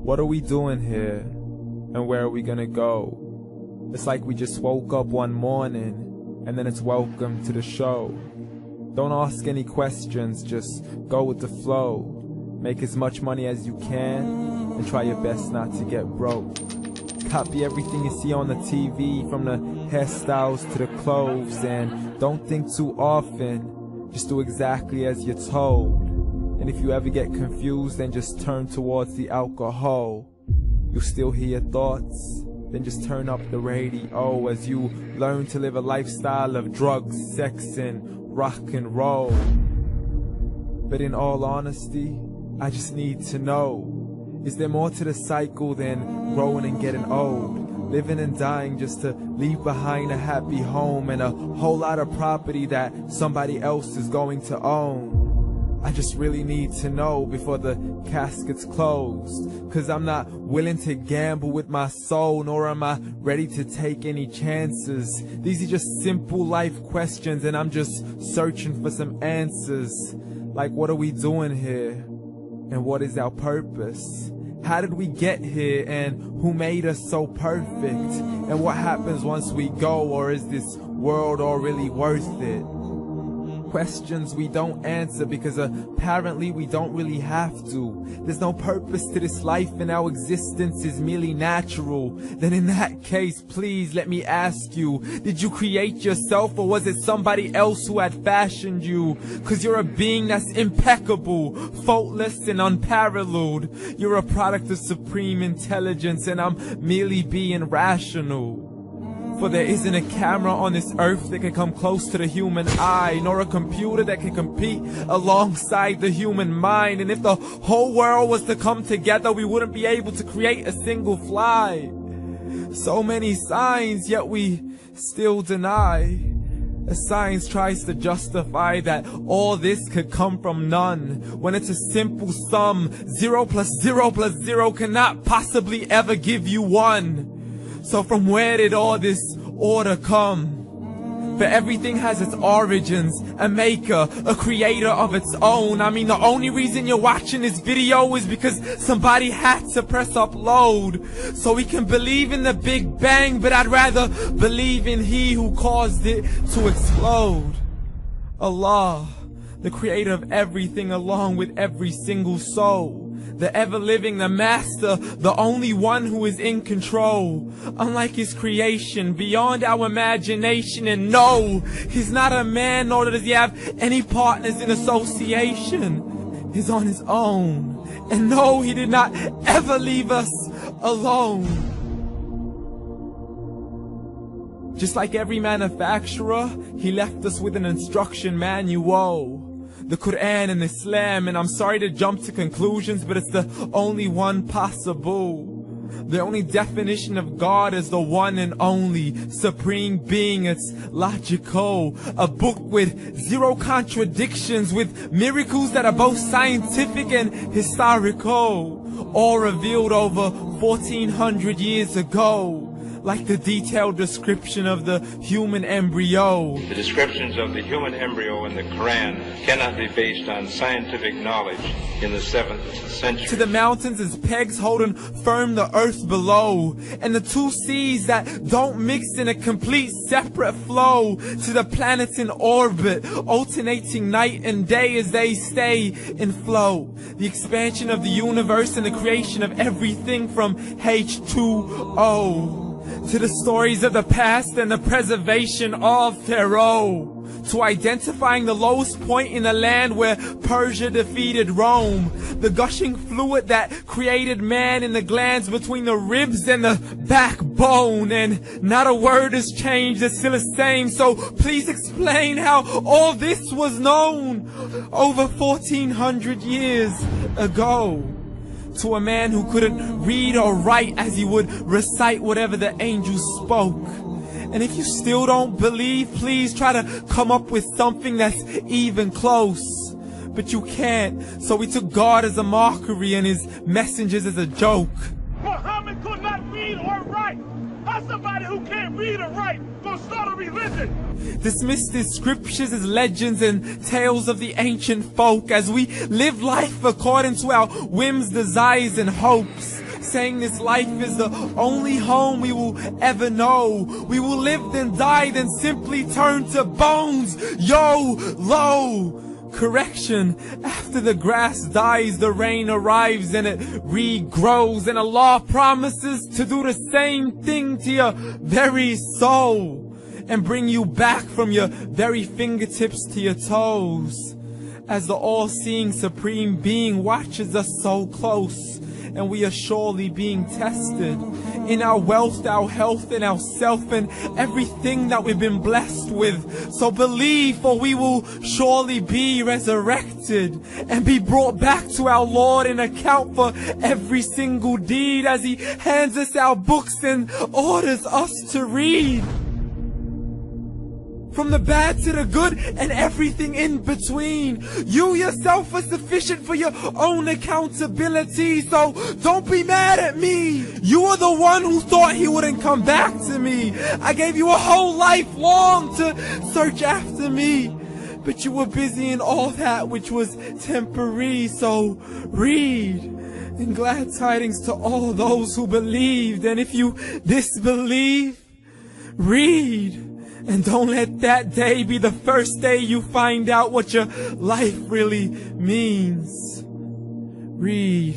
What are we doing here? And where are we gonna go? It's like we just woke up one morning, and then it's welcome to the show. Don't ask any questions, just go with the flow. Make as much money as you can, and try your best not to get broke. Copy everything you see on the TV, from the hairstyles to the clothes, and don't think too often, just do exactly as you're told. And if you ever get confused, then just turn towards the alcohol. You'll still hear your thoughts, then just turn up the radio as you learn to live a lifestyle of drugs, sex, and rock and roll. But in all honesty, I just need to know, is there more to the cycle than growing and getting old? Living and dying just to leave behind a happy home and a whole lot of property that somebody else is going to own. I just really need to know before the casket's closed, 'cause I'm not willing to gamble with my soul, nor am I ready to take any chances. These are just simple life questions, and I'm just searching for some answers. Like, what are we doing here? And what is our purpose? How did we get here, and who made us so perfect? And what happens once we go, or is this world all really worth it? Questions we don't answer because apparently we don't really have to. There's no purpose to this life and our existence is merely natural. Then in that case, please let me ask you, did you create yourself, or was it somebody else who had fashioned you? 'Cause you're a being that's impeccable, faultless and unparalleled. You're a product of supreme intelligence, and I'm merely being rational. For there isn't a camera on this earth that can come close to the human eye, nor a computer that can compete alongside the human mind. And if the whole world was to come together, we wouldn't be able to create a single fly. So many signs, yet we still deny. As science tries to justify that all this could come from none, when it's a simple sum. 0 plus 0 plus 0 cannot possibly ever give you 1. So from where did all this order come? For everything has its origins, a maker, a creator of its own. I mean, the only reason you're watching this video is because somebody had to press upload. So we can believe in the Big Bang, but I'd rather believe in He who caused it to explode. Allah, the creator of everything, along with every single soul. The ever-living, the master, the only one who is in control. Unlike his creation, beyond our imagination. And no, he's not a man, nor does he have any partners in association. He's on his own. And no, he did not ever leave us alone. Just like every manufacturer, he left us with an instruction manual. The Quran and Islam, and I'm sorry to jump to conclusions, but it's the only one possible. The only definition of God is the one and only supreme being. It's logical, a book with 0 contradictions, with miracles that are both scientific and historical, all revealed over 1400 years ago. Like the detailed description of the human embryo. The descriptions of the human embryo in the Quran cannot be based on scientific knowledge in the 7th century. To the mountains as pegs holding firm the earth below, and the 2 seas that don't mix in a complete separate flow. To the planets in orbit, alternating night and day as they stay in flow. The expansion of the universe and the creation of everything from H2O. To the stories of the past and the preservation of Pharaoh. To identifying the lowest point in the land where Persia defeated Rome. The gushing fluid that created man in the glands between the ribs and the backbone. And not a word has changed, it's still the same. So please explain how all this was known over 1400 years ago. To a man who couldn't read or write, as he would recite whatever the angels spoke. And if you still don't believe, please try to come up with something that's even close. But you can't, so we took God as a mockery and his messengers as a joke. Muhammad could not read or write. How's somebody who can't read or write gonna start a religion? Dismiss the scriptures as legends and tales of the ancient folk, as we live life according to our whims, desires, and hopes. saying this life is the only home we will ever know. We will live then die then simply turn to bones. YOLO! Correction, after the grass dies, the rain arrives and it regrows, and Allah promises to do the same thing to your very soul and bring you back from your very fingertips to your toes, as the all-seeing supreme being watches us so close, and we are surely being tested in our wealth, our health, and our self, and everything that we've been blessed with. So believe, for we will surely be resurrected and be brought back to our Lord and account for every single deed, as He hands us our books and orders us to read. From the bad to the good and everything in between. You yourself are sufficient for your own accountability, so don't be mad at me. You are the one who thought He wouldn't come back to me. I gave you a whole life long to search after me, but you were busy in all that which was temporary. So read, and glad tidings to all those who believed. And if you disbelieve, read. And don't let that day be the first day you find out what your life really means. Read.